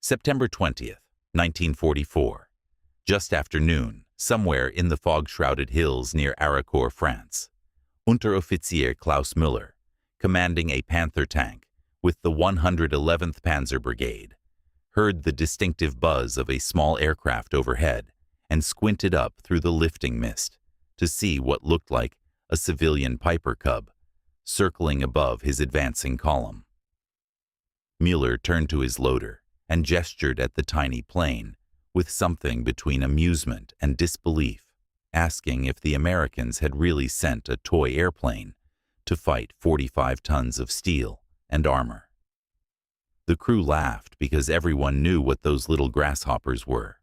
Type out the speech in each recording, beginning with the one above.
September 20th, 1944. Just after noon, somewhere in the fog-shrouded hills near Arracourt, France, Unteroffizier Klaus Müller, commanding a Panther tank with the 111th Panzer Brigade, heard the distinctive buzz of a small aircraft overhead and squinted up through the lifting mist to see what looked like a civilian Piper Cub circling above his advancing column. Müller turned to his loader and gestured at the tiny plane with something between amusement and disbelief, asking if the Americans had really sent a toy airplane to fight 45 tons of steel and armor. The crew laughed because everyone knew what those little grasshoppers were: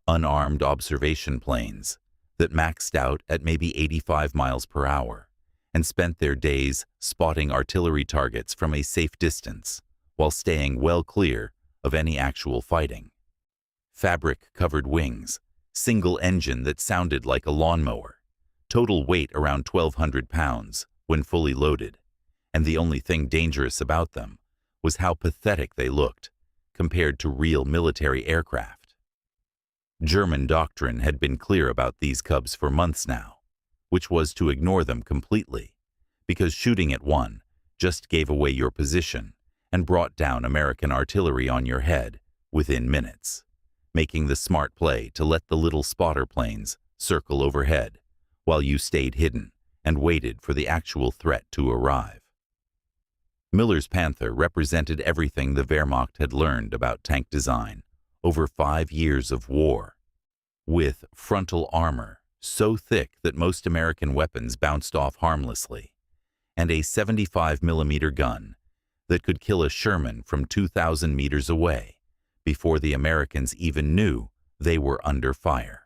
unarmed observation planes that maxed out at maybe 85 miles per hour and spent their days spotting artillery targets from a safe distance while staying well clear of any actual fighting. Fabric-covered wings, single engine that sounded like a lawnmower, total weight around 1,200 pounds when fully loaded, and the only thing dangerous about them was how pathetic they looked compared to real military aircraft. German doctrine had been clear about these Cubs for months now, which was to ignore them completely, because shooting at one just gave away your position and brought down American artillery on your head within minutes, making the smart play to let the little spotter planes circle overhead while you stayed hidden and waited for the actual threat to arrive. Müller's Panther represented everything the Wehrmacht had learned about tank design over 5 years of war, with frontal armor so thick that most American weapons bounced off harmlessly, and a 75mm gun that could kill a Sherman from 2,000 meters away before the Americans even knew they were under fire.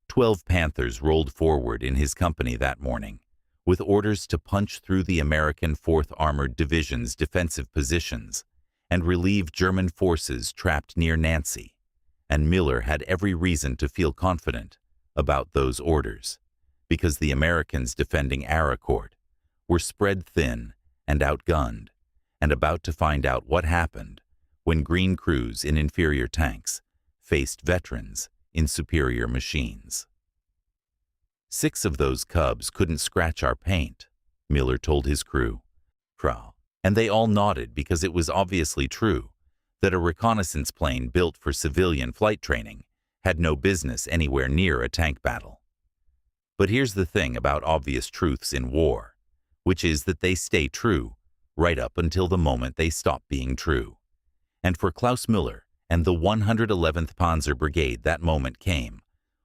12 Panthers rolled forward in his company that morning, with orders to punch through the American 4th Armored Division's defensive positions and relieve German forces trapped near Nancy, and Müller had every reason to feel confident about those orders, because the Americans defending Arracourt were spread thin and outgunned, and about to find out what happened when green crews in inferior tanks faced veterans in superior machines. 6 of those Cubs couldn't scratch our paint, Müller told his crew. And they all nodded because it was obviously true that a reconnaissance plane built for civilian flight training had no business anywhere near a tank battle. But here's the thing about obvious truths in war, which is that they stay true right up until the moment they stop being true. And for Klaus Müller and the 111th Panzer Brigade, that moment came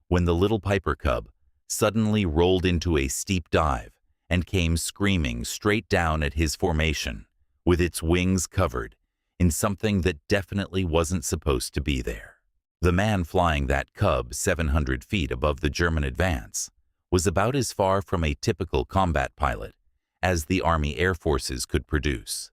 when the little Piper Cub suddenly rolled into a steep dive and came screaming straight down at his formation, with its wings covered in something that definitely wasn't supposed to be there. The man flying that Cub 700 feet above the German advance was about as far from a typical combat pilot as the Army Air Forces could produce,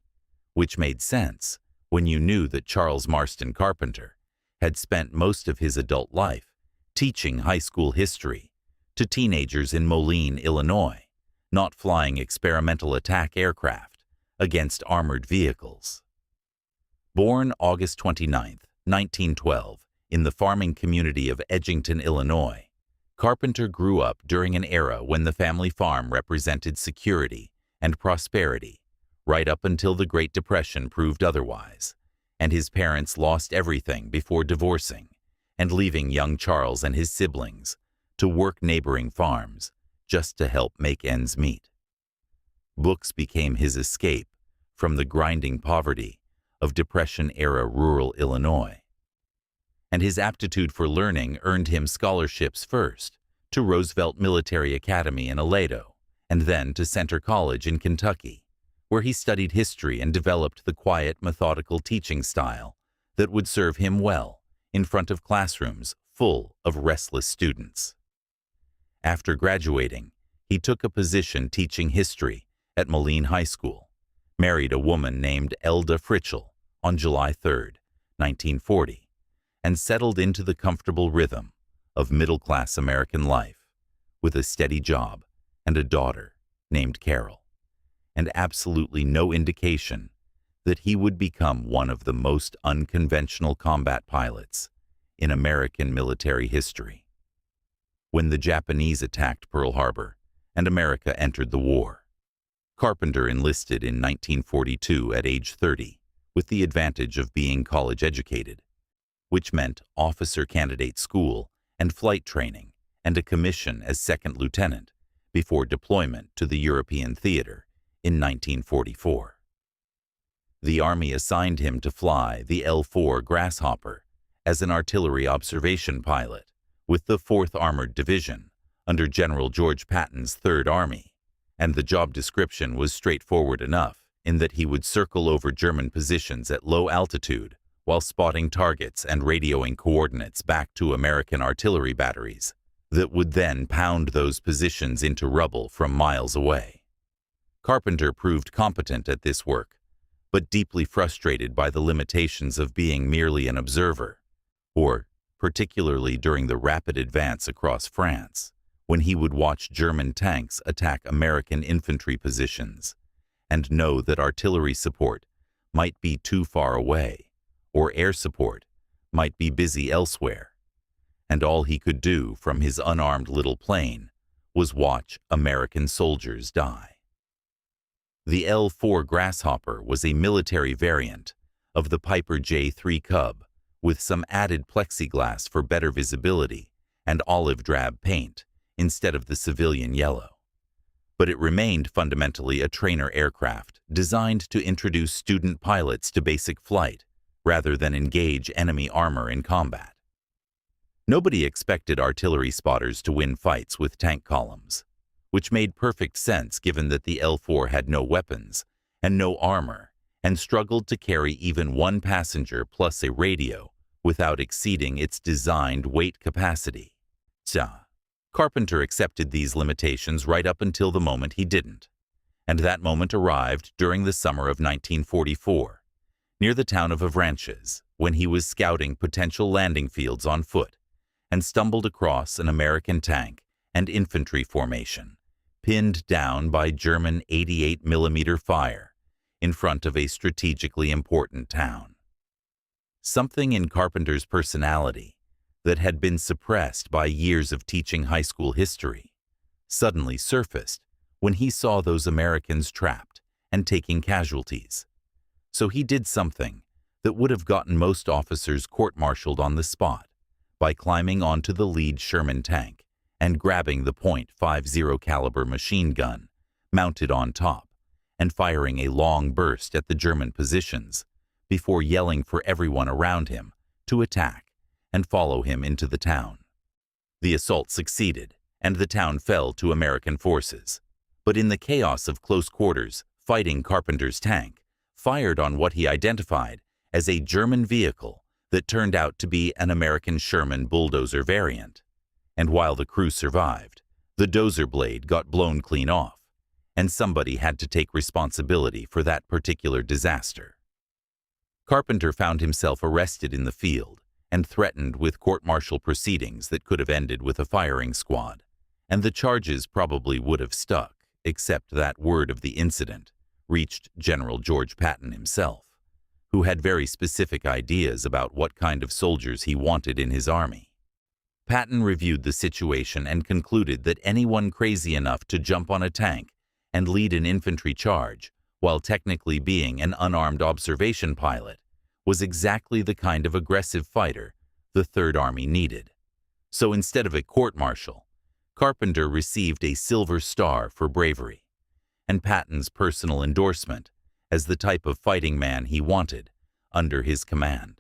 which made sense when you knew that Charles Marston Carpenter had spent most of his adult life teaching high school history to teenagers in Moline, Illinois, not flying experimental attack aircraft against armored vehicles. Born August 29, 1912, in the farming community of Edgington, Illinois, Carpenter grew up during an era when the family farm represented security and prosperity, right up until the Great Depression proved otherwise, and his parents lost everything before divorcing and leaving young Charles and his siblings to work neighboring farms just to help make ends meet. Books became his escape from the grinding poverty of Depression-era rural Illinois, and his aptitude for learning earned him scholarships first to Roosevelt Military Academy in Aledo, and then to Center College in Kentucky, where he studied history and developed the quiet, methodical teaching style that would serve him well in front of classrooms full of restless students. After graduating, he took a position teaching history at Moline High School, married a woman named Elda Fritschel on July 3, 1940, and settled into the comfortable rhythm of middle-class American life with a steady job and a daughter named Carol, and absolutely no indication that he would become one of the most unconventional combat pilots in American military history. When the Japanese attacked Pearl Harbor and America entered the war, Carpenter enlisted in 1942 at age 30 with the advantage of being college-educated, which meant officer candidate school and flight training and a commission as second lieutenant before deployment to the European theater in 1944. The Army assigned him to fly the L-4 Grasshopper as an artillery observation pilot with the 4th Armored Division under General George Patton's 3rd Army, and the job description was straightforward enough in that he would circle over German positions at low altitude while spotting targets and radioing coordinates back to American artillery batteries that would then pound those positions into rubble from miles away. Carpenter proved competent at this work, but deeply frustrated by the limitations of being merely an observer, or particularly during the rapid advance across France, when he would watch German tanks attack American infantry positions and know that artillery support might be too far away, or air support might be busy elsewhere, and all he could do from his unarmed little plane was watch American soldiers die. The L-4 Grasshopper was a military variant of the Piper J-3 Cub with some added plexiglass for better visibility and olive drab paint instead of the civilian yellow. But it remained fundamentally a trainer aircraft designed to introduce student pilots to basic flight rather than engage enemy armor in combat. Nobody expected artillery spotters to win fights with tank columns, which made perfect sense given that the L-4 had no weapons and no armor and struggled to carry even one passenger plus a radio without exceeding its designed weight capacity. Carpenter accepted these limitations right up until the moment he didn't, and that moment arrived during the summer of 1944, near the town of Avranches, when he was scouting potential landing fields on foot and stumbled across an American tank and infantry formation, pinned down by German 88mm fire in front of a strategically important town. Something in Carpenter's personality that had been suppressed by years of teaching high school history suddenly surfaced when he saw those Americans trapped and taking casualties. So he did something that would have gotten most officers court-martialed on the spot by climbing onto the lead Sherman tank and grabbing the .50 caliber machine gun mounted on top and firing a long burst at the German positions before yelling for everyone around him to attack and follow him into the town. The assault succeeded, and the town fell to American forces. But in the chaos of close quarters, fighting Carpenter's tank fired on what he identified as a German vehicle that turned out to be an American Sherman bulldozer variant. And while the crew survived, the dozer blade got blown clean off, and somebody had to take responsibility for that particular disaster. Carpenter found himself arrested in the field and threatened with court-martial proceedings that could have ended with a firing squad, and the charges probably would have stuck, except that word of the incident reached General George Patton himself, who had very specific ideas about what kind of soldiers he wanted in his army. Patton reviewed the situation and concluded that anyone crazy enough to jump on a tank and lead an infantry charge while technically being an unarmed observation pilot was exactly the kind of aggressive fighter the Third Army needed. So instead of a court-martial, Carpenter received a Silver Star for bravery, and Patton's personal endorsement as the type of fighting man he wanted under his command.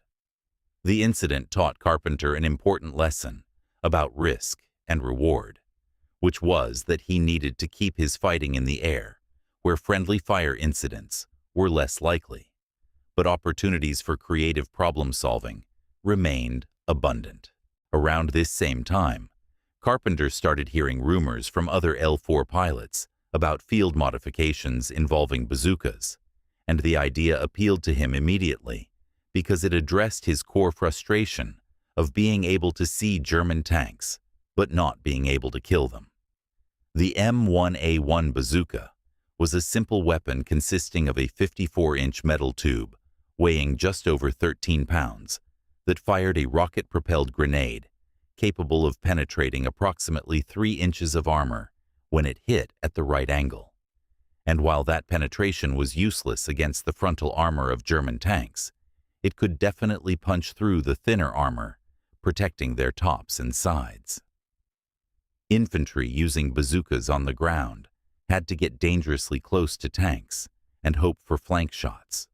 The incident taught Carpenter an important lesson about risk and reward, which was that he needed to keep his fighting in the air, where friendly fire incidents were less likely, but opportunities for creative problem-solving remained abundant. Around this same time, Carpenter started hearing rumors from other L-4 pilots about field modifications involving bazookas, and the idea appealed to him immediately because it addressed his core frustration of being able to see German tanks, but not being able to kill them. The M1A1 bazooka was a simple weapon consisting of a 54-inch metal tube, weighing just over 13 pounds, that fired a rocket-propelled grenade, capable of penetrating approximately 3 inches of armor when it hit at the right angle. And while that penetration was useless against the frontal armor of German tanks, it could definitely punch through the thinner armor, protecting their tops and sides. Infantry using bazookas on the ground had to get dangerously close to tanks and hope for flank shots.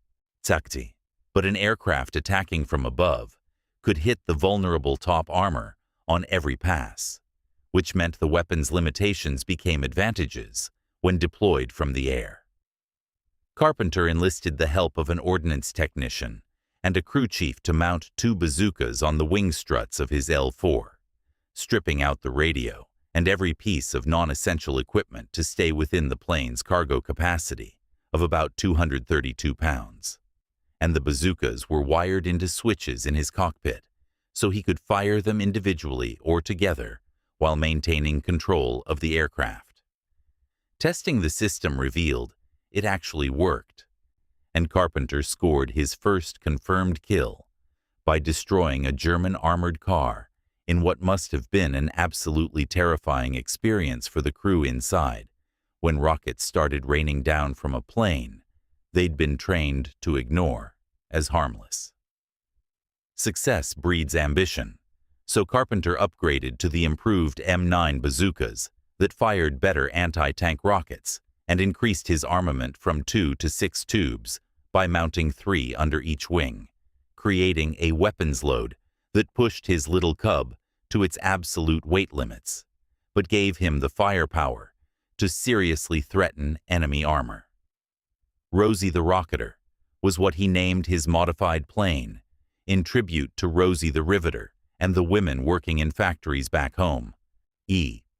Takti. But an aircraft attacking from above could hit the vulnerable top armor on every pass, which meant the weapon's limitations became advantages when deployed from the air. Carpenter enlisted the help of an ordnance technician and a crew chief to mount 2 bazookas on the wing struts of his L-4, stripping out the radio and every piece of non-essential equipment to stay within the plane's cargo capacity of about 232 pounds. And the bazookas were wired into switches in his cockpit, so he could fire them individually or together while maintaining control of the aircraft. Testing the system revealed it actually worked, and Carpenter scored his first confirmed kill by destroying a German armored car in what must have been an absolutely terrifying experience for the crew inside when rockets started raining down from a plane they'd been trained to ignore as harmless. Success breeds ambition, so Carpenter upgraded to the improved M9 bazookas that fired better anti-tank rockets and increased his armament from 2 to 6 tubes by mounting 3 under each wing, creating a weapons load that pushed his little Cub to its absolute weight limits, but gave him the firepower to seriously threaten enemy armor. Rosie the Rocketer was what he named his modified plane, in tribute to Rosie the Riveter and the women working in factories back home,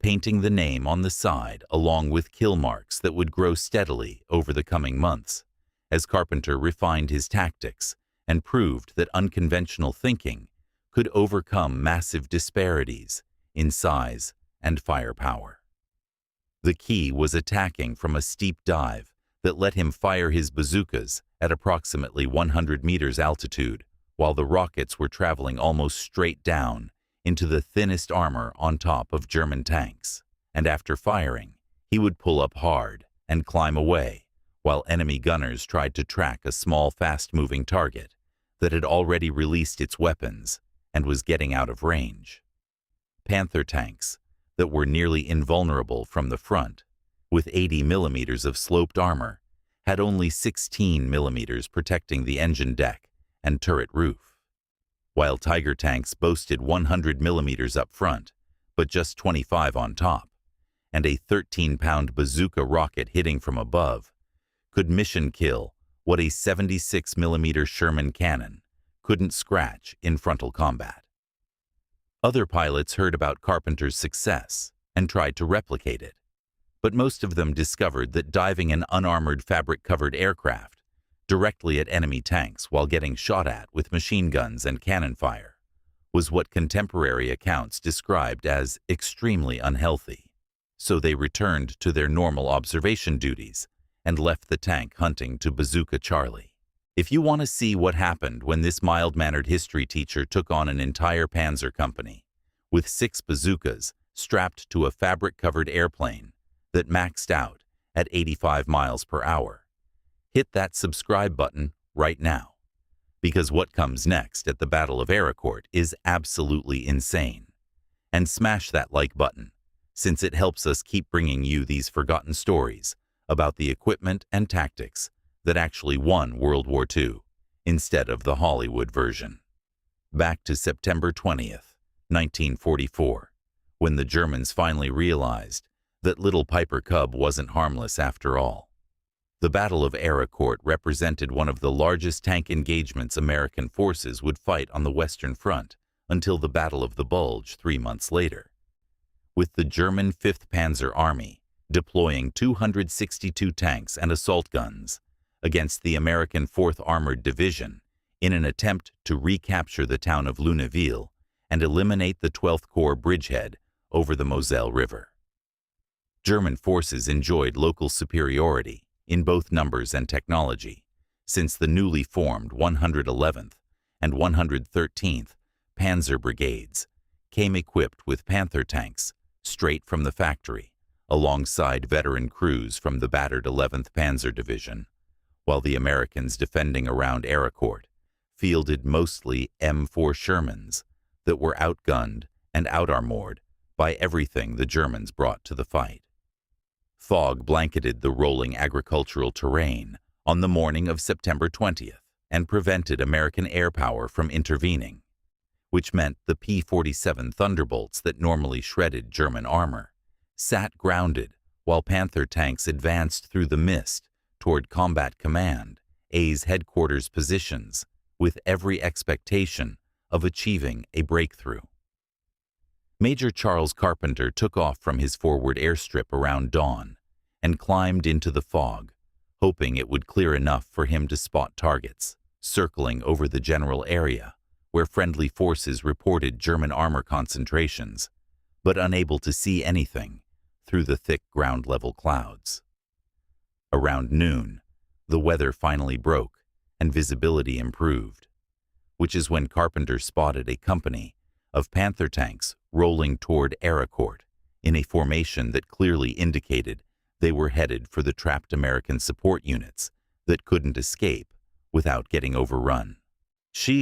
painting the name on the side along with kill marks that would grow steadily over the coming months, as Carpenter refined his tactics and proved that unconventional thinking could overcome massive disparities in size and firepower. The key was attacking from a steep dive that let him fire his bazookas at approximately 100 meters altitude, while the rockets were traveling almost straight down into the thinnest armor on top of German tanks, and after firing, he would pull up hard and climb away, while enemy gunners tried to track a small fast-moving target that had already released its weapons and was getting out of range. Panther tanks that were nearly invulnerable from the front, with 80 millimeters of sloped armor, had only 16 millimeters protecting the engine deck and turret roof, while Tiger tanks boasted 100 millimeters up front, but just 25 on top, and a 13-pound bazooka rocket hitting from above could mission kill what a 76 millimeter Sherman cannon couldn't scratch in frontal combat. Other pilots heard about Carpenter's success and tried to replicate it, but most of them discovered that diving an unarmored fabric-covered aircraft directly at enemy tanks while getting shot at with machine guns and cannon fire was what contemporary accounts described as extremely unhealthy, so they returned to their normal observation duties and left the tank hunting to Bazooka Charlie. If you want to see what happened when this mild-mannered history teacher took on an entire panzer company with 6 bazookas strapped to a fabric-covered airplane that maxed out at 85 miles per hour, hit that subscribe button right now, because what comes next at the Battle of Arracourt is absolutely insane. And smash that like button, since it helps us keep bringing you these forgotten stories about the equipment and tactics that actually won World War II, instead of the Hollywood version. Back to September 20th, 1944, when the Germans finally realized that little Piper Cub wasn't harmless after all. The Battle of Arracourt represented one of the largest tank engagements American forces would fight on the Western Front until the Battle of the Bulge 3 months later, with the German 5th Panzer Army deploying 262 tanks and assault guns against the American 4th Armored Division in an attempt to recapture the town of Lunéville and eliminate the 12th Corps bridgehead over the Moselle River. German forces enjoyed local superiority in both numbers and technology, since the newly formed 111th and 113th Panzer Brigades came equipped with Panther tanks straight from the factory, alongside veteran crews from the battered 11th Panzer Division, while the Americans defending around Arracourt fielded mostly M4 Shermans that were outgunned and outarmored by everything the Germans brought to the fight. Fog blanketed the rolling agricultural terrain on the morning of September 20th and prevented American air power from intervening, which meant the P-47 Thunderbolts that normally shredded German armor sat grounded while Panther tanks advanced through the mist toward Combat Command, A's headquarters positions, with every expectation of achieving a breakthrough. Major Charles Carpenter took off from his forward airstrip around dawn and climbed into the fog, hoping it would clear enough for him to spot targets, circling over the general area where friendly forces reported German armor concentrations, but unable to see anything through the thick ground-level clouds. Around noon, the weather finally broke and visibility improved, which is when Carpenter spotted a company of Panther tanks rolling toward Arracourt in a formation that clearly indicated they were headed for the trapped American support units that couldn't escape without getting overrun.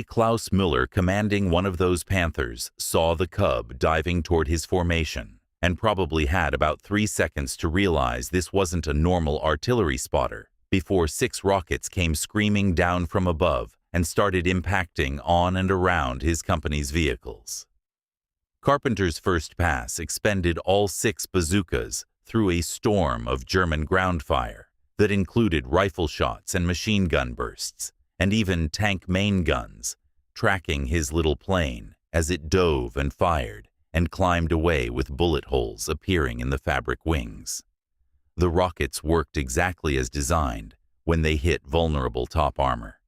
Klaus Müller, commanding one of those Panthers, saw the Cub diving toward his formation and probably had about 3 seconds to realize this wasn't a normal artillery spotter before 6 rockets came screaming down from above and started impacting on and around his company's vehicles. Carpenter's first pass expended all 6 bazookas through a storm of German ground fire that included rifle shots and machine gun bursts, and even tank main guns, tracking his little plane as it dove and fired and climbed away with bullet holes appearing in the fabric wings. The rockets worked exactly as designed when they hit vulnerable top armor,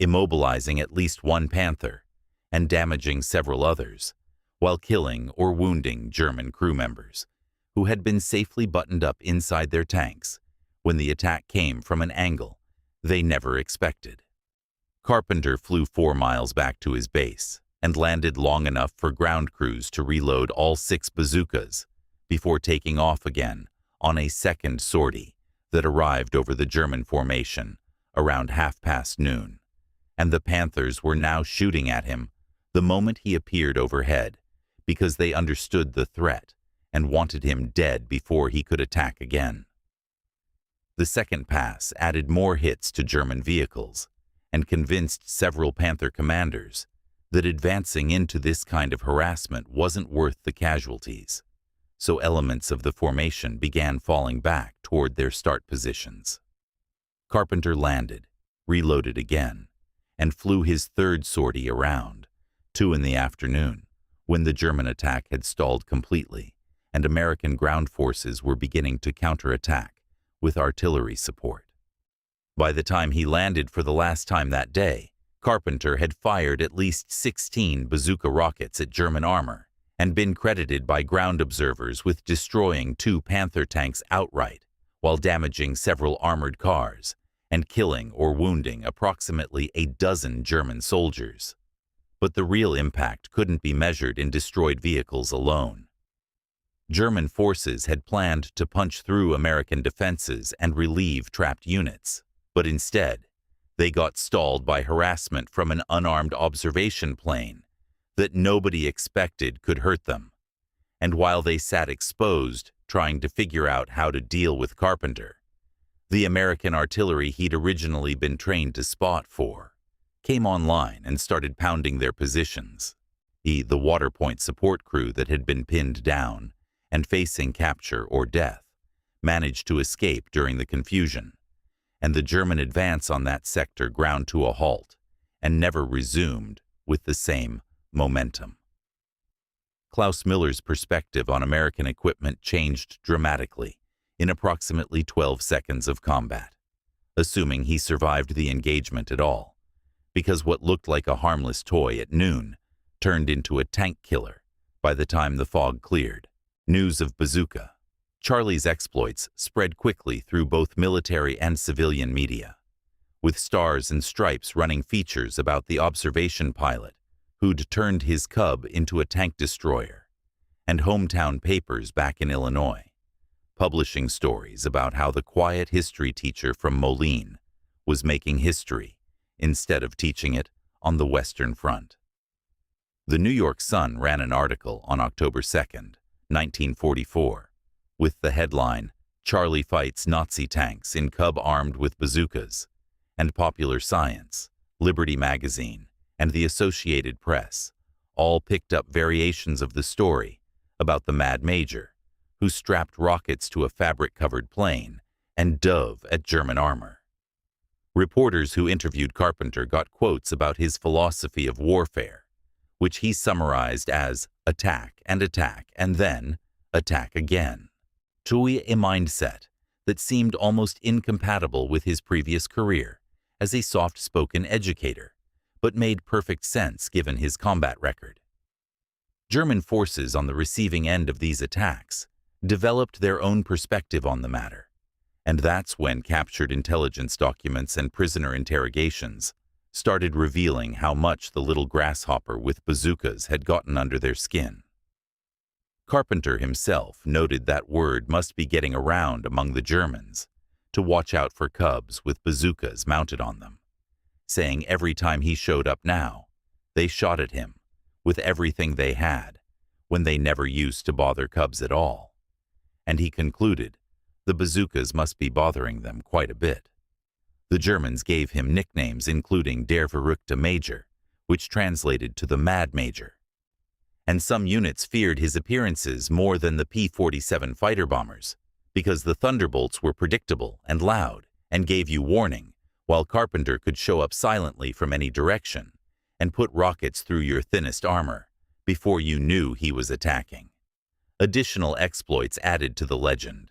immobilizing at least one Panther and damaging several others, while killing or wounding German crew members who had been safely buttoned up inside their tanks when the attack came from an angle they never expected. Carpenter flew 4 miles back to his base and landed long enough for ground crews to reload all 6 bazookas before taking off again on a second sortie that arrived over the German formation around noon, and the Panthers were now shooting at him the moment he appeared overhead because they understood the threat and wanted him dead before he could attack again. The second pass added more hits to German vehicles and convinced several Panther commanders that advancing into this kind of harassment wasn't worth the casualties, so elements of the formation began falling back toward their start positions. Carpenter landed, reloaded again, and flew his third sortie around, 2 in the afternoon, when the German attack had stalled completely and American ground forces were beginning to counterattack with artillery support. By the time he landed for the last time that day, Carpenter had fired at least 16 bazooka rockets at German armor and been credited by ground observers with destroying 2 Panther tanks outright while damaging several armored cars and killing or wounding approximately a dozen German soldiers. But the real impact couldn't be measured in destroyed vehicles alone. German forces had planned to punch through American defenses and relieve trapped units, but instead, they got stalled by harassment from an unarmed observation plane that nobody expected could hurt them. And while they sat exposed, trying to figure out how to deal with Carpenter, the American artillery he'd originally been trained to spot for came online and started pounding their positions. The water point support crew that had been pinned down and facing capture or death managed to escape during the confusion, and the German advance on that sector ground to a halt and never resumed with the same momentum. Klaus Müller's perspective on American equipment changed dramatically in approximately 12 seconds of combat, assuming he survived the engagement at all, because what looked like a harmless toy at noon turned into a tank killer by the time the fog cleared. News of Bazooka Charlie's exploits spread quickly through both military and civilian media, with Stars and Stripes running features about the observation pilot who'd turned his Cub into a tank destroyer, and hometown papers back in Illinois, publishing stories about how the quiet history teacher from Moline was making history instead of teaching it on the Western Front. The New York Sun ran an article on October 2nd, 1944, with the headline, "Charlie Fights Nazi Tanks in Cub Armed with Bazookas," and Popular Science, Liberty Magazine, and the Associated Press all picked up variations of the story about the Mad Major, who strapped rockets to a fabric-covered plane and dove at German armor. Reporters who interviewed Carpenter got quotes about his philosophy of warfare, which he summarized as attack, and then attack again, to a mindset that seemed almost incompatible with his previous career as a soft-spoken educator, but made perfect sense given his combat record. German forces on the receiving end of these attacks developed their own perspective on the matter, and that's when captured intelligence documents and prisoner interrogations started revealing how much the little grasshopper with bazookas had gotten under their skin. Carpenter himself noted that word must be getting around among the Germans to watch out for Cubs with bazookas mounted on them, saying every time he showed up now, they shot at him with everything they had when they never used to bother Cubs at all. And he concluded the bazookas must be bothering them quite a bit. The Germans gave him nicknames including Der Verrückte Major, which translated to the Mad Major. And some units feared his appearances more than the P-47 fighter bombers, because the Thunderbolts were predictable and loud and gave you warning, while Carpenter could show up silently from any direction and put rockets through your thinnest armor before you knew he was attacking. Additional exploits added to the legend,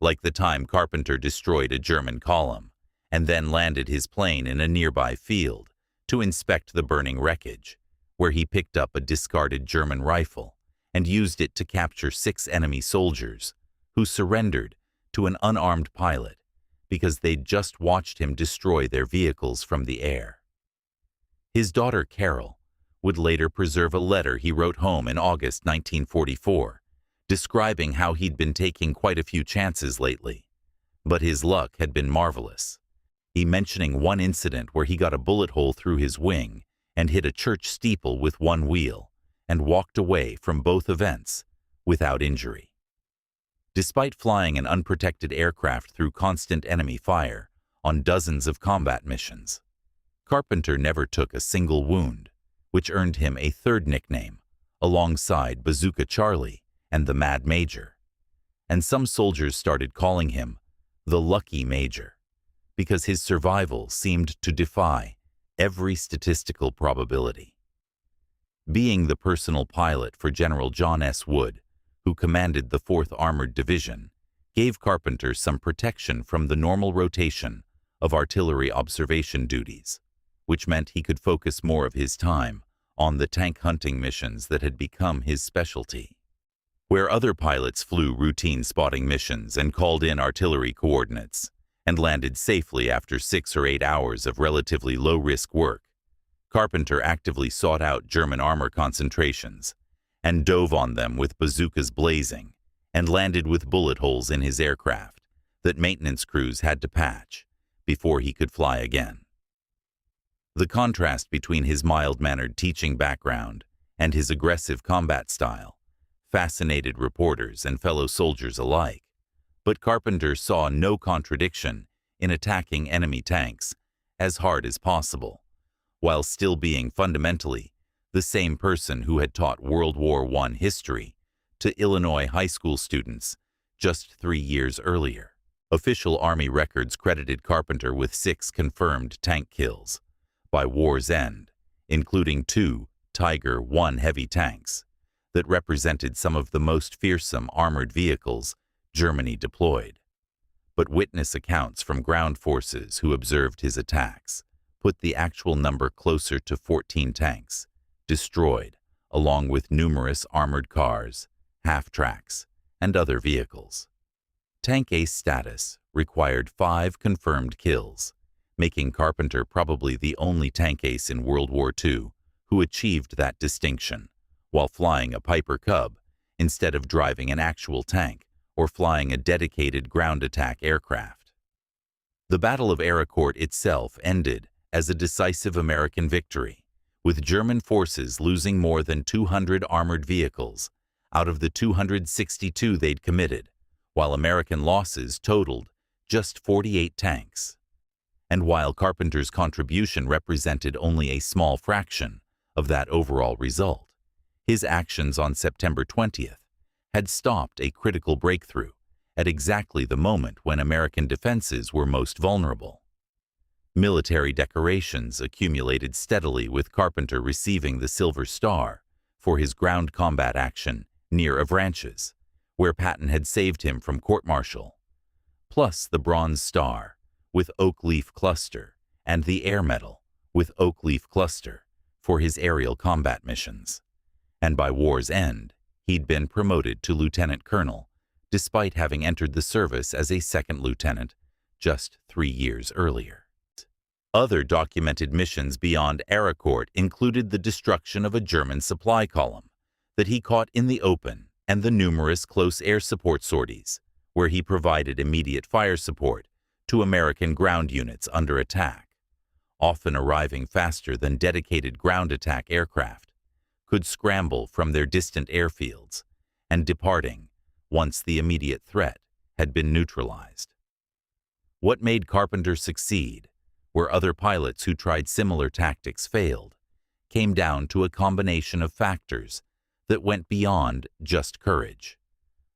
like the time Carpenter destroyed a German column and then landed his plane in a nearby field to inspect the burning wreckage, where he picked up a discarded German rifle and used it to capture 6 enemy soldiers who surrendered to an unarmed pilot because they'd just watched him destroy their vehicles from the air. His daughter Carol would later preserve a letter he wrote home in August 1944, describing how he'd been taking quite a few chances lately, but his luck had been marvelous. He mentioning one incident where he got a bullet hole through his wing and hit a church steeple with one wheel and walked away from both events without injury. Despite flying an unprotected aircraft through constant enemy fire on dozens of combat missions, Carpenter never took a single wound, which earned him a third nickname, alongside Bazooka Charlie and the Mad Major. And some soldiers started calling him the Lucky Major, because his survival seemed to defy every statistical probability. Being the personal pilot for General John S. Wood, who commanded the 4th Armored Division, gave Carpenter some protection from the normal rotation of artillery observation duties, which meant he could focus more of his time on the tank hunting missions that had become his specialty. Where other pilots flew routine spotting missions and called in artillery coordinates and landed safely after 6 or 8 hours of relatively low-risk work, Carpenter actively sought out German armor concentrations and dove on them with bazookas blazing and landed with bullet holes in his aircraft that maintenance crews had to patch before he could fly again. The contrast between his mild-mannered teaching background and his aggressive combat style fascinated reporters and fellow soldiers alike, but Carpenter saw no contradiction in attacking enemy tanks as hard as possible, while still being fundamentally the same person who had taught World War I history to Illinois high school students just 3 years earlier. Official Army records credited Carpenter with 6 confirmed tank kills by war's end, including 2 Tiger I heavy tanks that represented some of the most fearsome armored vehicles Germany deployed. But witness accounts from ground forces who observed his attacks put the actual number closer to 14 tanks destroyed, along with numerous armored cars, half-tracks, and other vehicles. Tank ace status required 5 confirmed kills, making Carpenter probably the only tank ace in World War II who achieved that distinction, while flying a Piper Cub instead of driving an actual tank or flying a dedicated ground attack aircraft. The Battle of Arracourt itself ended as a decisive American victory, with German forces losing more than 200 armored vehicles out of the 262 they'd committed, while American losses totaled just 48 tanks. And while Carpenter's contribution represented only a small fraction of that overall result, his actions on September 20th had stopped a critical breakthrough at exactly the moment when American defenses were most vulnerable. Military decorations accumulated steadily, with Carpenter receiving the Silver Star for his ground combat action near Avranches, where Patton had saved him from court-martial, plus the Bronze Star with Oak Leaf Cluster and the Air Medal with Oak Leaf Cluster for his aerial combat missions. And by war's end, he'd been promoted to lieutenant colonel, despite having entered the service as a second lieutenant just 3 years earlier. Other documented missions beyond Arracourt included the destruction of a German supply column that he caught in the open and the numerous close air support sorties, where he provided immediate fire support to American ground units under attack, often arriving faster than dedicated ground attack aircraft could scramble from their distant airfields, and departing once the immediate threat had been neutralized. What made Carpenter succeed, where other pilots who tried similar tactics failed, came down to a combination of factors that went beyond just courage,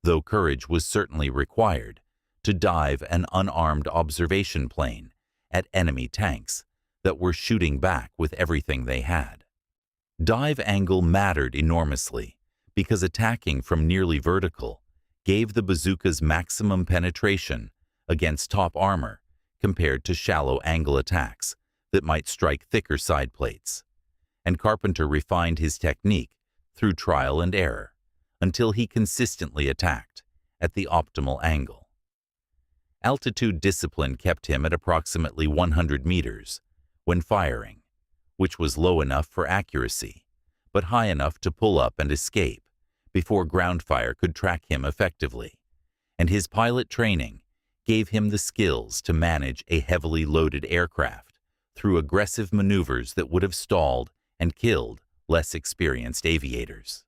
though courage was certainly required to dive an unarmed observation plane at enemy tanks that were shooting back with everything they had. Dive angle mattered enormously because attacking from nearly vertical gave the bazookas maximum penetration against top armor compared to shallow angle attacks that might strike thicker side plates. And Carpenter refined his technique through trial and error until he consistently attacked at the optimal angle. Altitude discipline kept him at approximately 100 meters when firing, which was low enough for accuracy, but high enough to pull up and escape before ground fire could track him effectively. And his pilot training gave him the skills to manage a heavily loaded aircraft through aggressive maneuvers that would have stalled and killed less experienced aviators.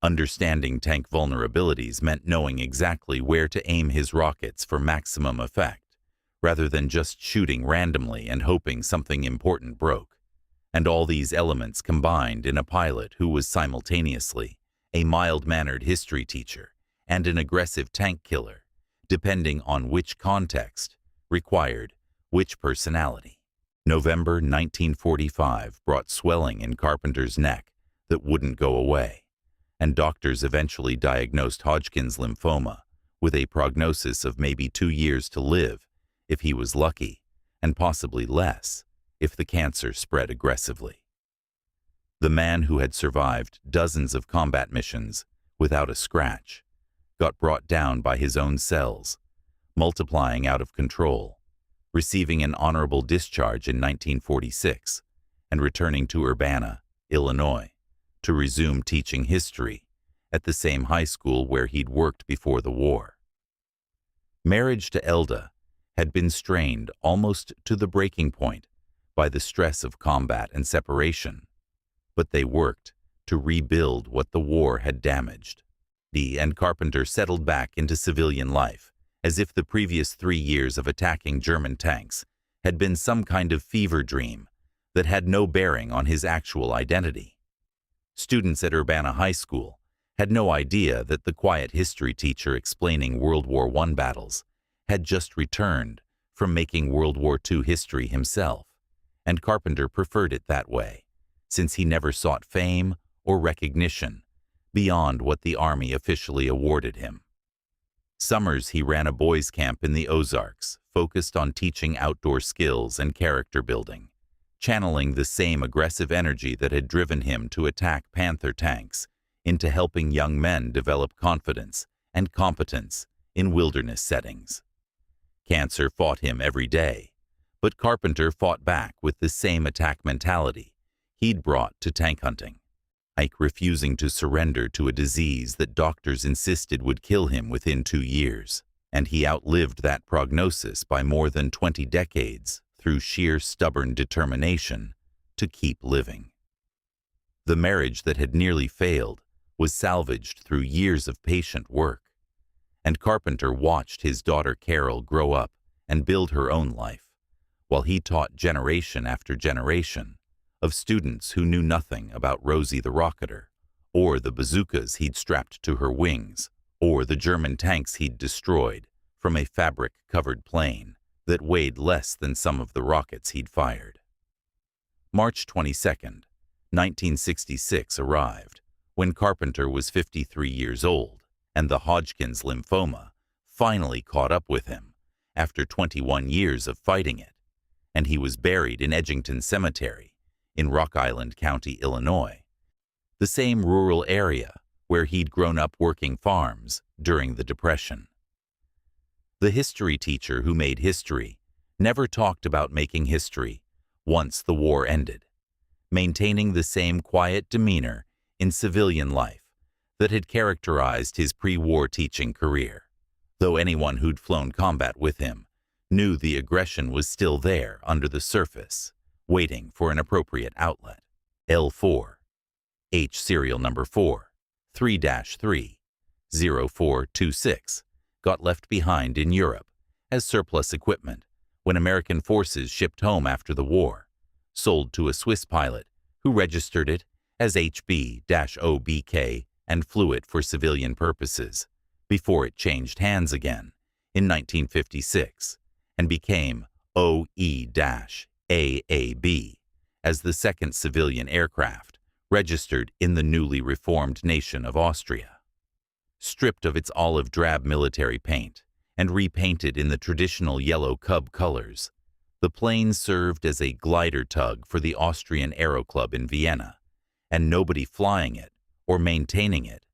Understanding tank vulnerabilities meant knowing exactly where to aim his rockets for maximum effect, rather than just shooting randomly and hoping something important broke. And all these elements combined in a pilot who was simultaneously a mild-mannered history teacher and an aggressive tank killer, depending on which context required which personality. November 1945 brought swelling in Carpenter's neck that wouldn't go away, and doctors eventually diagnosed Hodgkin's lymphoma with a prognosis of maybe 2 years to live if he was lucky, and possibly less if the cancer spread aggressively. The man who had survived dozens of combat missions without a scratch got brought down by his own cells, multiplying out of control, receiving an honorable discharge in 1946 and returning to Urbana, Illinois, to resume teaching history at the same high school where he'd worked before the war. Marriage to Elda had been strained almost to the breaking point by the stress of combat and separation, but they worked to rebuild what the war had damaged. He and Carpenter settled back into civilian life, as if the previous 3 years of attacking German tanks had been some kind of fever dream that had no bearing on his actual identity. Students at Urbana High School had no idea that the quiet history teacher explaining World War I battles had just returned from making World War II history himself, and Carpenter preferred it that way, since he never sought fame or recognition beyond what the Army officially awarded him. Summers he ran a boys' camp in the Ozarks, focused on teaching outdoor skills and character building, channeling the same aggressive energy that had driven him to attack Panther tanks into helping young men develop confidence and competence in wilderness settings. Cancer fought him every day, but Carpenter fought back with the same attack mentality he'd brought to tank hunting. Ike refusing to surrender to a disease that doctors insisted would kill him within 2 years, and he outlived that prognosis by more than 20 decades through sheer stubborn determination to keep living. The marriage that had nearly failed was salvaged through years of patient work, and Carpenter watched his daughter Carol grow up and build her own life, while he taught generation after generation of students who knew nothing about Rosie the Rocketer, or the bazookas he'd strapped to her wings, or the German tanks he'd destroyed from a fabric-covered plane that weighed less than some of the rockets he'd fired. March 22, 1966 arrived, when Carpenter was 53 years old, and the Hodgkin's lymphoma finally caught up with him after 21 years of fighting it, and he was buried in Edgington Cemetery in Rock Island County, Illinois, the same rural area where he'd grown up working farms during the Depression. The history teacher who made history never talked about making history once the war ended, maintaining the same quiet demeanor in civilian life that had characterized his pre-war teaching career, though anyone who'd flown combat with him knew the aggression was still there under the surface, waiting for an appropriate outlet. L-4, H serial number 4, 3-3, 0426, got left behind in Europe as surplus equipment when American forces shipped home after the war, sold to a Swiss pilot who registered it as HB-OBK and flew it for civilian purposes before it changed hands again in 1956 and became OE-AAB as the second civilian aircraft registered in the newly reformed nation of Austria. Stripped of its olive drab military paint and repainted in the traditional yellow Cub colors, the plane served as a glider tug for the Austrian Aero Club in Vienna, and nobody flying it or maintaining it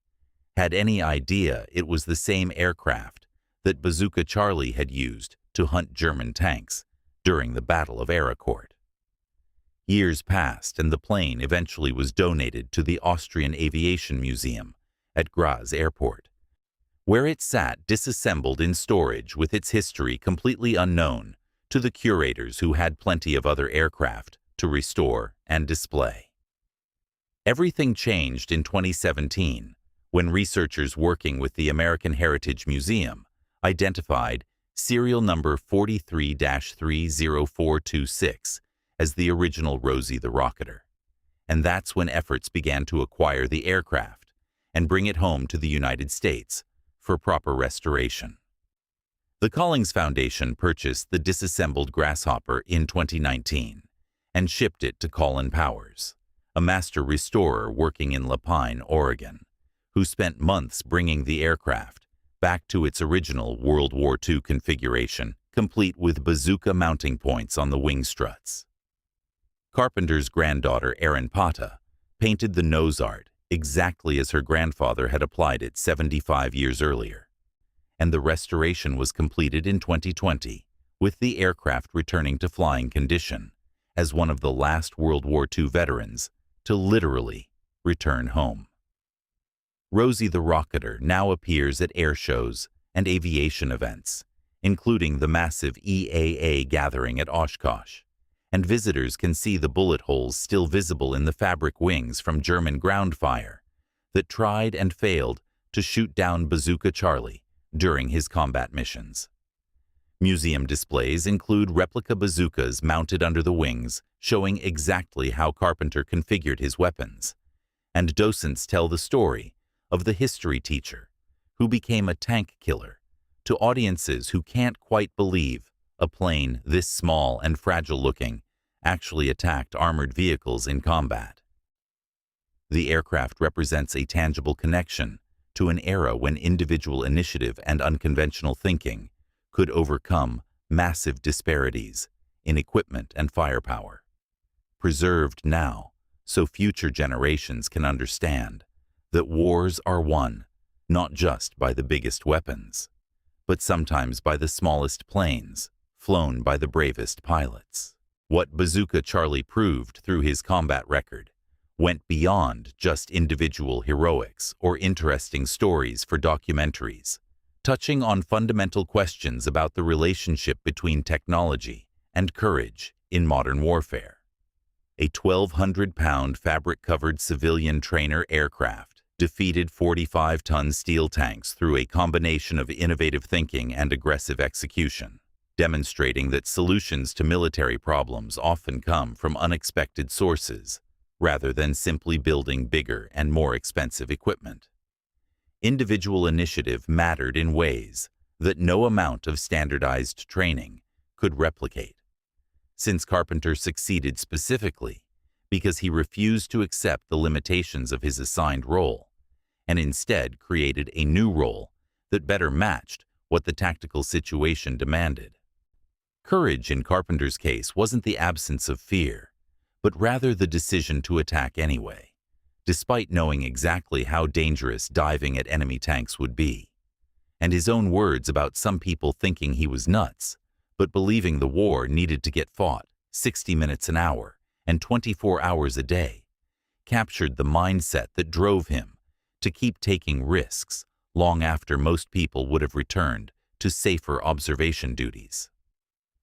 had any idea it was the same aircraft that Bazooka Charlie had used to hunt German tanks during the Battle of Arracourt. Years passed, and the plane eventually was donated to the Austrian Aviation Museum at Graz Airport, where it sat disassembled in storage with its history completely unknown to the curators who had plenty of other aircraft to restore and display. Everything changed in 2017 when researchers working with the American Heritage Museum identified serial number 43-30426 as the original Rosie the Rocketer, and that's when efforts began to acquire the aircraft and bring it home to the United States for proper restoration. The Collings Foundation purchased the disassembled Grasshopper in 2019 and shipped it to Colin Powers, a master restorer working in Lapine, Oregon, who spent months bringing the aircraft back to its original World War II configuration, complete with bazooka mounting points on the wing struts. Carpenter's granddaughter, Erin Pata, painted the nose art exactly as her grandfather had applied it 75 years earlier, and the restoration was completed in 2020, with the aircraft returning to flying condition as one of the last World War II veterans to literally return home. Rosie the Rocketer now appears at air shows and aviation events, including the massive EAA gathering at Oshkosh, and visitors can see the bullet holes still visible in the fabric wings from German ground fire that tried and failed to shoot down Bazooka Charlie during his combat missions. Museum displays include replica bazookas mounted under the wings, showing exactly how Carpenter configured his weapons, and docents tell the story of the history teacher who became a tank killer to audiences who can't quite believe a plane this small and fragile-looking actually attacked armored vehicles in combat. The aircraft represents a tangible connection to an era when individual initiative and unconventional thinking could overcome massive disparities in equipment and firepower. Preserved now so future generations can understand that wars are won not just by the biggest weapons, but sometimes by the smallest planes, flown by the bravest pilots. What Bazooka Charlie proved through his combat record went beyond just individual heroics or interesting stories for documentaries, touching on fundamental questions about the relationship between technology and courage in modern warfare. A 1,200-pound fabric-covered civilian trainer aircraft defeated 45-ton steel tanks through a combination of innovative thinking and aggressive execution, demonstrating that solutions to military problems often come from unexpected sources rather than simply building bigger and more expensive equipment. Individual initiative mattered in ways that no amount of standardized training could replicate. Since Carpenter succeeded specifically because he refused to accept the limitations of his assigned role and instead created a new role that better matched what the tactical situation demanded. Courage in Carpenter's case wasn't the absence of fear, but rather the decision to attack anyway, despite knowing exactly how dangerous diving at enemy tanks would be, and his own words about some people thinking he was nuts, but believing the war needed to get fought 60 minutes an hour and 24 hours a day, captured the mindset that drove him to keep taking risks long after most people would have returned to safer observation duties.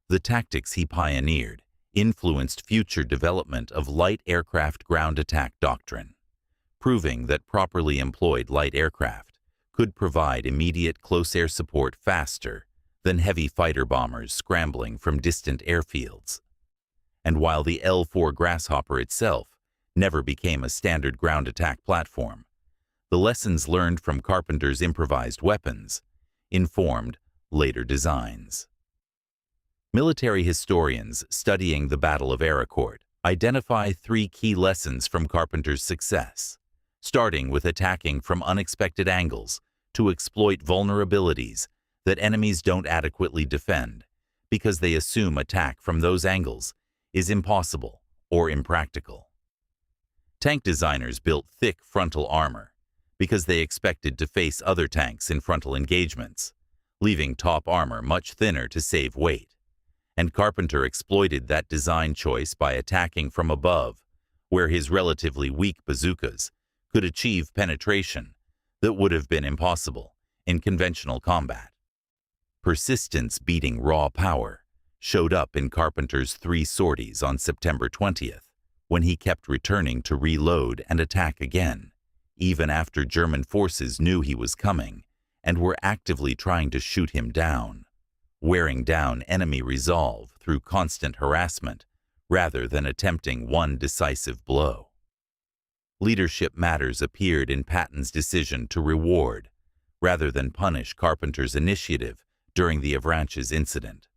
The tactics he pioneered influenced future development of light aircraft ground attack doctrine, proving that properly employed light aircraft could provide immediate close air support faster than heavy fighter bombers scrambling from distant airfields. And while the L-4 Grasshopper itself never became a standard ground attack platform, the lessons learned from Carpenter's improvised weapons informed later designs. Military historians studying the Battle of Arracourt identify 3 key lessons from Carpenter's success, starting with attacking from unexpected angles to exploit vulnerabilities that enemies don't adequately defend because they assume attack from those angles is impossible or impractical. Tank designers built thick frontal armor because they expected to face other tanks in frontal engagements, leaving top armor much thinner to save weight. And Carpenter exploited that design choice by attacking from above, where his relatively weak bazookas could achieve penetration that would have been impossible in conventional combat. Persistence beating raw power showed up in Carpenter's 3 sorties on September 20th, when he kept returning to reload and attack again, even after German forces knew he was coming and were actively trying to shoot him down, wearing down enemy resolve through constant harassment rather than attempting one decisive blow. Leadership matters appeared in Patton's decision to reward rather than punish Carpenter's initiative during the Avranches incident,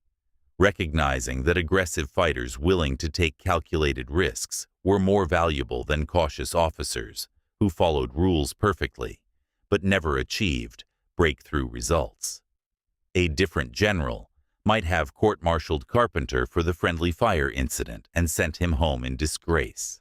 recognizing that aggressive fighters willing to take calculated risks were more valuable than cautious officers who followed rules perfectly but never achieved breakthrough results. A different general might have court-martialed Carpenter for the friendly fire incident and sent him home in disgrace.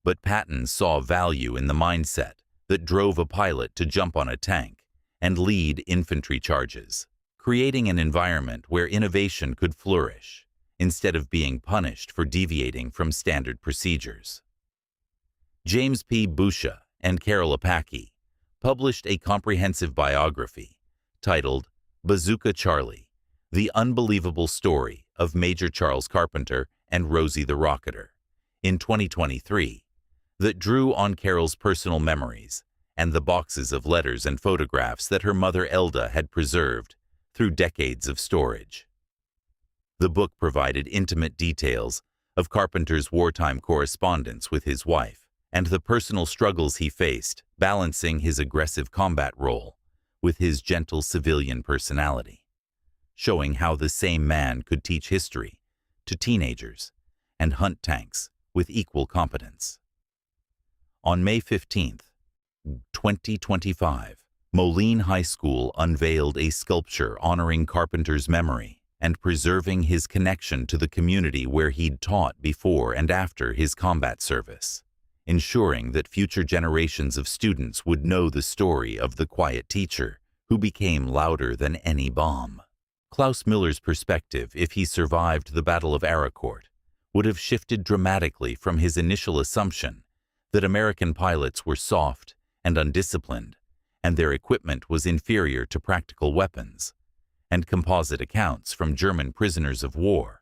But Patton saw value in the mindset that drove a pilot to jump on a tank and lead infantry charges, creating an environment where innovation could flourish instead of being punished for deviating from standard procedures. James P. Busha and Carol Apaki published a comprehensive biography titled Bazooka Charlie, The Unbelievable Story of Major Charles Carpenter and Rosie the Rocketer, in 2023, that drew on Carol's personal memories and the boxes of letters and photographs that her mother Elda had preserved through decades of storage. The book provided intimate details of Carpenter's wartime correspondence with his wife and the personal struggles he faced balancing his aggressive combat role with his gentle civilian personality, showing how the same man could teach history to teenagers and hunt tanks with equal competence. On May 15, 2025, Moline High School unveiled a sculpture honoring Carpenter's memory and preserving his connection to the community where he'd taught before and after his combat service, ensuring that future generations of students would know the story of the quiet teacher who became louder than any bomb. Klaus Müller's perspective, if he survived the Battle of Arracourt, would have shifted dramatically from his initial assumption that American pilots were soft and undisciplined, and their equipment was inferior to practical weapons, and composite accounts from German prisoners of war,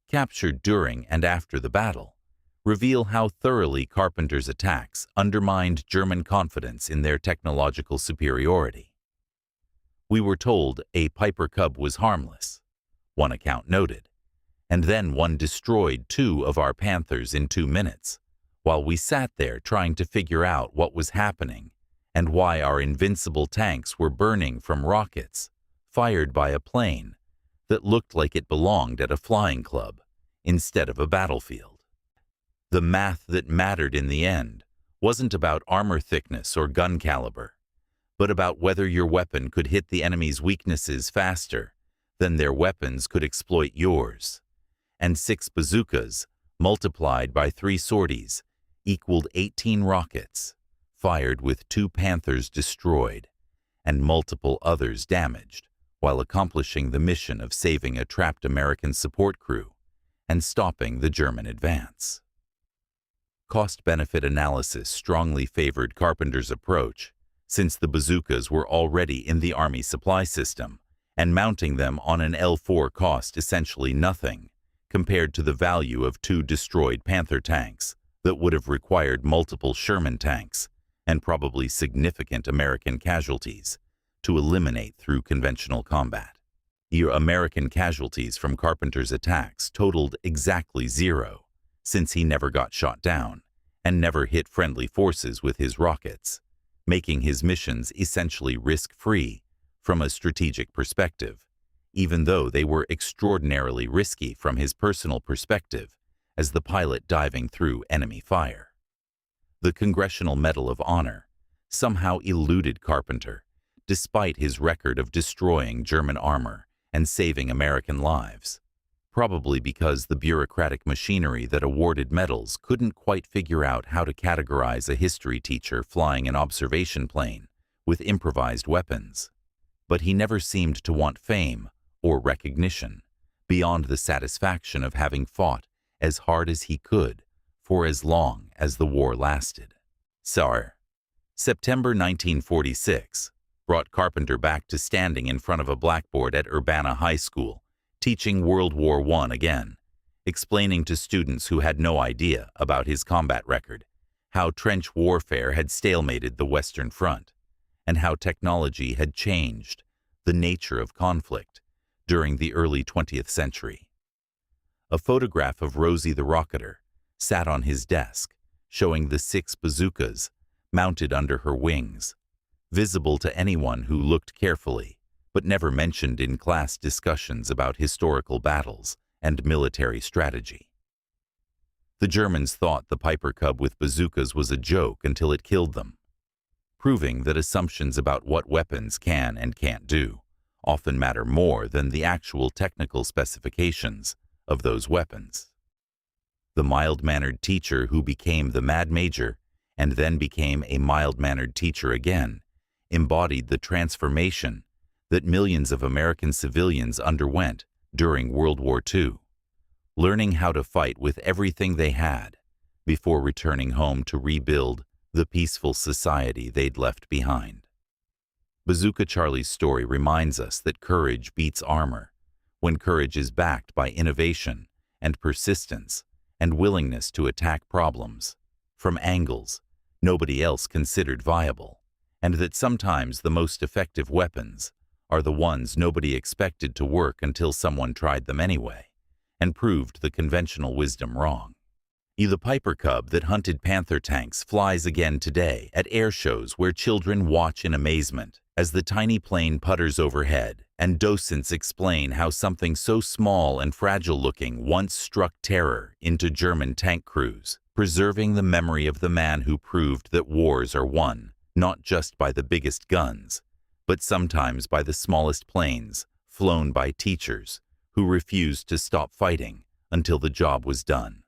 captured during and after the battle, reveal how thoroughly Carpenter's attacks undermined German confidence in their technological superiority. We were told a Piper Cub was harmless, one account noted, and then one destroyed 2 of our Panthers in 2 minutes, while we sat there trying to figure out what was happening and why our invincible tanks were burning from rockets fired by a plane that looked like it belonged at a flying club instead of a battlefield. The math that mattered in the end wasn't about armor thickness or gun caliber, but about whether your weapon could hit the enemy's weaknesses faster than their weapons could exploit yours. And 6 bazookas, multiplied by 3 sorties, equaled 18 rockets, fired with 2 Panthers destroyed and multiple others damaged, while accomplishing the mission of saving a trapped American support crew and stopping the German advance. Cost-benefit analysis strongly favored Carpenter's approach, since the bazookas were already in the Army supply system, and mounting them on an L-4 cost essentially nothing compared to the value of 2 destroyed Panther tanks that would have required multiple Sherman tanks and probably significant American casualties to eliminate through conventional combat. Your American casualties from Carpenter's attacks totaled exactly 0, since he never got shot down and never hit friendly forces with his rockets, making his missions essentially risk-free from a strategic perspective, even though they were extraordinarily risky from his personal perspective as the pilot diving through enemy fire. The Congressional Medal of Honor somehow eluded Carpenter, despite his record of destroying German armor and saving American lives, probably because the bureaucratic machinery that awarded medals couldn't quite figure out how to categorize a history teacher flying an observation plane with improvised weapons. But he never seemed to want fame or recognition beyond the satisfaction of having fought as hard as he could for as long as the war lasted. September 1946 brought Carpenter back to standing in front of a blackboard at Urbana High School, teaching World War I again, explaining to students who had no idea about his combat record how trench warfare had stalemated the Western Front, and how technology had changed the nature of conflict during the early 20th century. A photograph of Rosie the Rocketer sat on his desk, showing the 6 bazookas mounted under her wings, visible to anyone who looked carefully, but never mentioned in class discussions about historical battles and military strategy. The Germans thought the Piper Cub with bazookas was a joke until it killed them, proving that assumptions about what weapons can and can't do often matter more than the actual technical specifications of those weapons. The mild-mannered teacher who became the Mad Major and then became a mild-mannered teacher again embodied the transformation that millions of American civilians underwent during World War II, learning how to fight with everything they had before returning home to rebuild the peaceful society they'd left behind. Bazooka Charlie's story reminds us that courage beats armor when courage is backed by innovation and persistence and willingness to attack problems from angles nobody else considered viable, and that sometimes the most effective weapons are the ones nobody expected to work until someone tried them anyway and proved the conventional wisdom wrong. The Piper Cub that hunted Panther tanks flies again today at air shows where children watch in amazement as the tiny plane putters overhead and docents explain how something so small and fragile-looking once struck terror into German tank crews, preserving the memory of the man who proved that wars are won not just by the biggest guns, but sometimes by the smallest planes flown by teachers who refused to stop fighting until the job was done.